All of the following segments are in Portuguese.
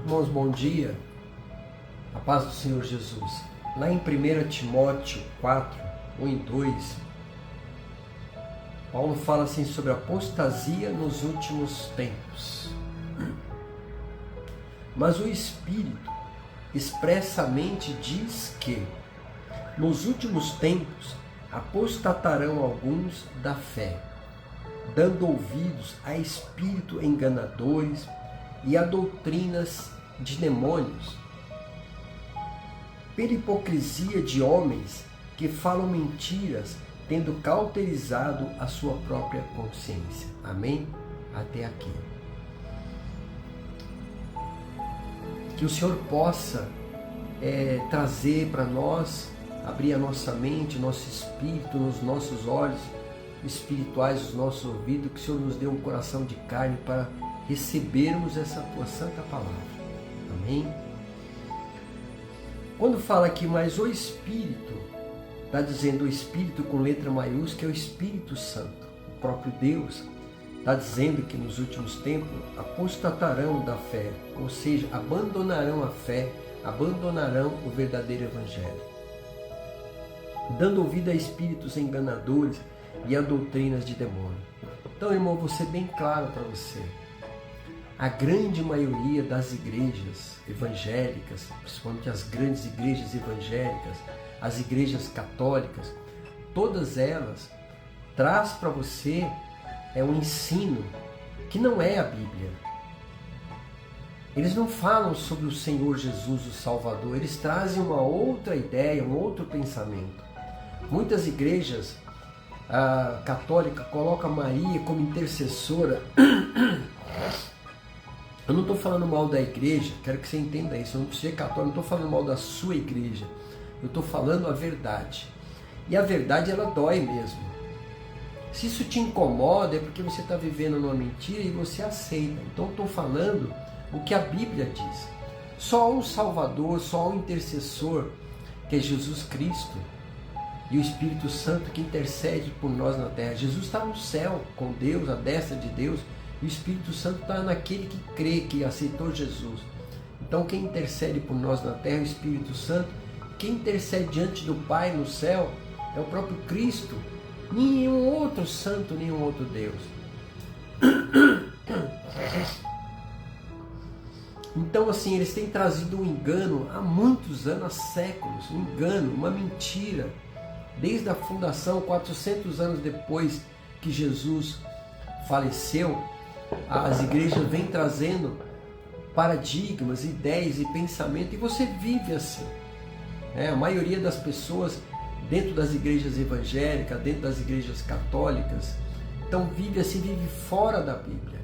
Irmãos, bom dia. A paz do Senhor Jesus. Lá em 1 Timóteo 4, 1 e 2, Paulo fala assim sobre a apostasia nos últimos tempos. Mas o Espírito expressamente diz que nos últimos tempos apostatarão alguns da fé, dando ouvidos a espíritos enganadores e a doutrinas de demônios, pela hipocrisia de homens que falam mentiras, tendo cauterizado a sua própria consciência. Amém? Até aqui. Que o Senhor possa trazer para nós, abrir a nossa mente, nosso espírito, nos nossos olhos espirituais, os nossos ouvidos, que o Senhor nos dê um coração de carne para recebermos essa tua santa palavra. Amém? Quando fala aqui, mas o Espírito, está dizendo o Espírito com letra maiúscula, é o Espírito Santo, o próprio Deus. Está dizendo que nos últimos tempos apostatarão da fé, ou seja, abandonarão a fé, abandonarão o verdadeiro Evangelho, dando ouvido a espíritos enganadores e a doutrinas de demônio. Então, irmão, vou ser bem claro para você. A grande maioria das igrejas evangélicas, principalmente as grandes igrejas evangélicas, as igrejas católicas, todas elas traz para você um ensino que não é a Bíblia. Eles não falam sobre o Senhor Jesus, o Salvador, eles trazem uma outra ideia, um outro pensamento. Muitas igrejas católicas colocam Maria como intercessora. Eu não estou falando mal da igreja, quero que você entenda isso, eu não preciso ser católico, não estou falando mal da sua igreja, eu estou falando a verdade. E a verdade, ela dói mesmo. Se isso te incomoda, é porque você está vivendo numa mentira e você aceita. Então, estou falando o que a Bíblia diz. Só há um Salvador, só há um intercessor, que é Jesus Cristo, e o Espírito Santo que intercede por nós na terra. Jesus está no céu com Deus, à destra de Deus, e o Espírito Santo está naquele que crê, que aceitou Jesus. Então quem intercede por nós na terra é o Espírito Santo. Quem intercede diante do Pai no céu é o próprio Cristo. Nenhum outro santo, nenhum outro Deus. Então assim, eles têm trazido um engano há muitos anos, há séculos. Um engano, uma mentira. Desde a fundação, 400 anos depois que Jesus faleceu, as igrejas vêm trazendo paradigmas, ideias e pensamento, e você vive assim. A maioria das pessoas dentro das igrejas evangélicas, dentro das igrejas católicas, então vive assim, vive fora da Bíblia.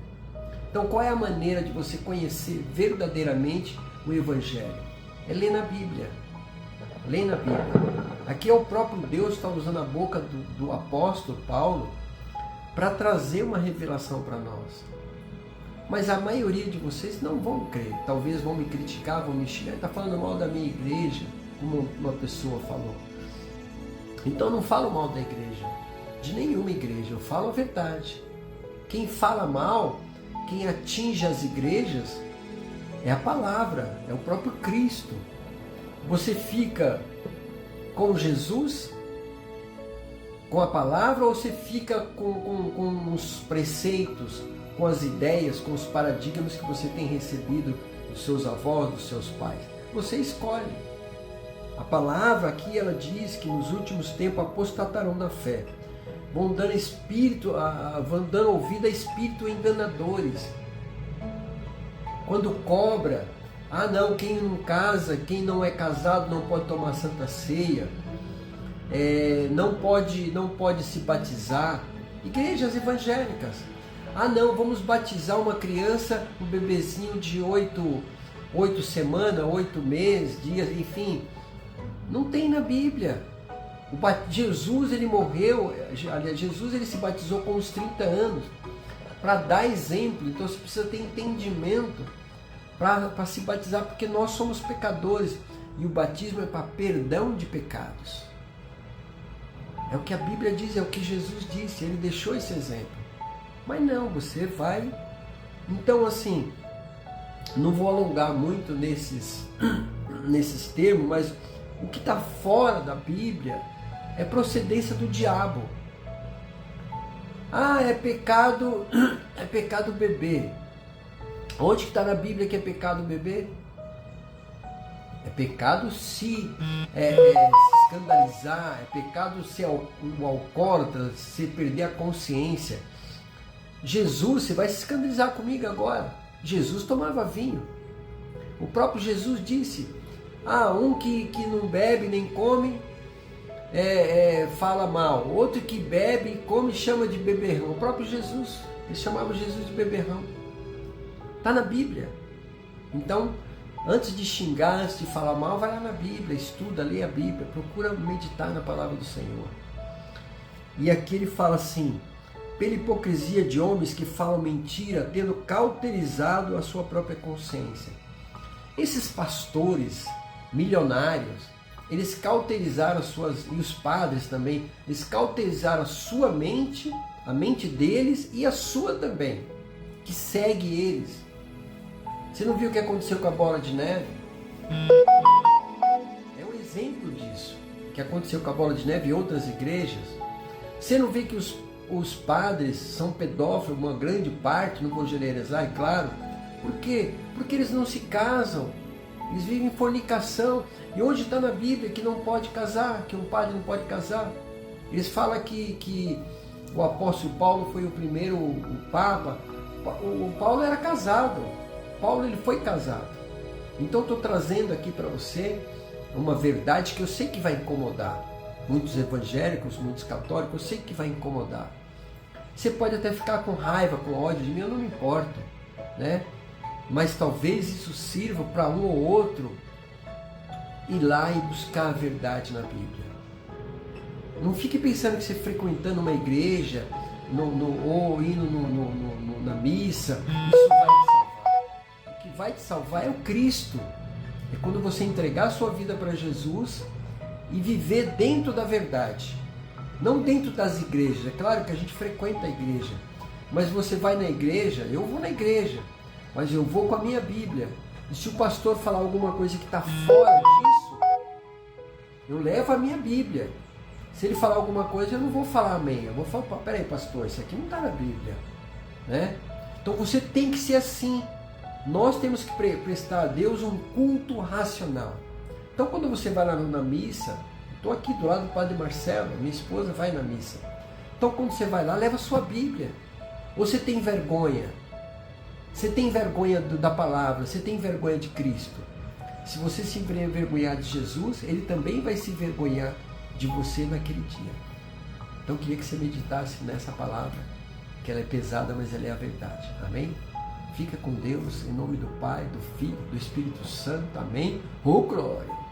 Então qual é a maneira de você conhecer verdadeiramente o Evangelho? É ler na Bíblia. Lê na Bíblia. Aqui é o próprio Deus que está usando a boca do apóstolo Paulo para trazer uma revelação para nós. Mas a maioria de vocês não vão crer. Talvez vão me criticar, vão me xingar. Está falando mal da minha igreja, como uma pessoa falou. Então não falo mal da igreja, de nenhuma igreja. Eu falo a verdade. Quem fala mal, quem atinge as igrejas, é a palavra, é o próprio Cristo. Você fica com Jesus, com a palavra, ou você fica com os preceitos, com as ideias, com os paradigmas que você tem recebido dos seus avós, dos seus pais? Você escolhe. A palavra aqui, ela diz que nos últimos tempos apostatarão da fé, vão dando ouvido a espíritos enganadores. Quando cobra, não, quem não casa, quem não é casado não pode tomar santa ceia, não pode se batizar. Igrejas evangélicas. Não, vamos batizar uma criança, um bebezinho de 8 semanas, 8 meses, dias, enfim. Não tem na Bíblia. Jesus, ele morreu, Jesus ele se batizou com uns 30 anos, para dar exemplo. Então você precisa ter entendimento para se batizar, porque nós somos pecadores e o batismo é para perdão de pecados. É o que a Bíblia diz, é o que Jesus disse, ele deixou esse exemplo. Mas não, você vai. Então assim, Não vou alongar muito nesses termos, mas o que está fora da Bíblia é procedência do diabo. Ah, é pecado beber. Onde que está na Bíblia que é pecado beber? É pecado se escandalizar, é pecado ser um alcoólatra, se perder a consciência. Jesus, você vai se escandalizar comigo agora. Jesus tomava vinho. O próprio Jesus disse, um que não bebe nem come, fala mal. Outro que bebe e come chama de beberrão. O próprio Jesus, ele chamava Jesus de beberrão. Está na Bíblia. Então, antes de xingar, antes de falar mal, vai lá na Bíblia, estuda, lê a Bíblia, procura meditar na palavra do Senhor. E aqui ele fala assim, pela hipocrisia de homens que falam mentira, tendo cauterizado a sua própria consciência. Esses pastores milionários, eles cauterizaram e os padres também, eles cauterizaram a sua mente, a mente deles e a sua também, que segue eles. Você não viu o que aconteceu com a bola de neve? É um exemplo disso, que aconteceu com a bola de neve e outras igrejas. Você não vê que os padres são pedófilos, uma grande parte, não vou generalizar, é claro. Por quê? Porque eles não se casam, eles vivem em fornicação. E onde está na Bíblia que não pode casar, que um padre não pode casar? Eles falam que o apóstolo Paulo foi o primeiro, o Papa. O Paulo era casado. Paulo ele foi casado. Então estou trazendo aqui para você uma verdade que eu sei que vai incomodar muitos evangélicos, muitos católicos, eu sei que vai incomodar. Você pode até ficar com raiva, com ódio de mim, eu não me importo, né? Mas talvez isso sirva para um ou outro ir lá e buscar a verdade na Bíblia. Não fique pensando que você frequentando uma igreja ou indo na missa, isso vai te salvar. O que vai te salvar é o Cristo. É quando você entregar a sua vida para Jesus e viver dentro da verdade. Não dentro das igrejas. É claro que a gente frequenta a igreja. Mas você vai na igreja, eu vou na igreja. Mas eu vou com a minha Bíblia. E se o pastor falar alguma coisa que está fora disso, eu levo a minha Bíblia. Se ele falar alguma coisa, eu não vou falar amém. Eu vou falar, peraí pastor, isso aqui não está na Bíblia. Né? Então você tem que ser assim. Nós temos que prestar a Deus um culto racional. Então quando você vai lá na missa, estou aqui do lado do Padre Marcelo, minha esposa vai na missa. Então quando você vai lá, leva a sua Bíblia. Você tem vergonha? Você tem vergonha da palavra? Você tem vergonha de Cristo? Se você se envergonhar de Jesus, Ele também vai se envergonhar de você naquele dia. Então eu queria que você meditasse nessa palavra, que ela é pesada, mas ela é a verdade. Amém? Fica com Deus, em nome do Pai, do Filho, do Espírito Santo. Amém? Oh, glória!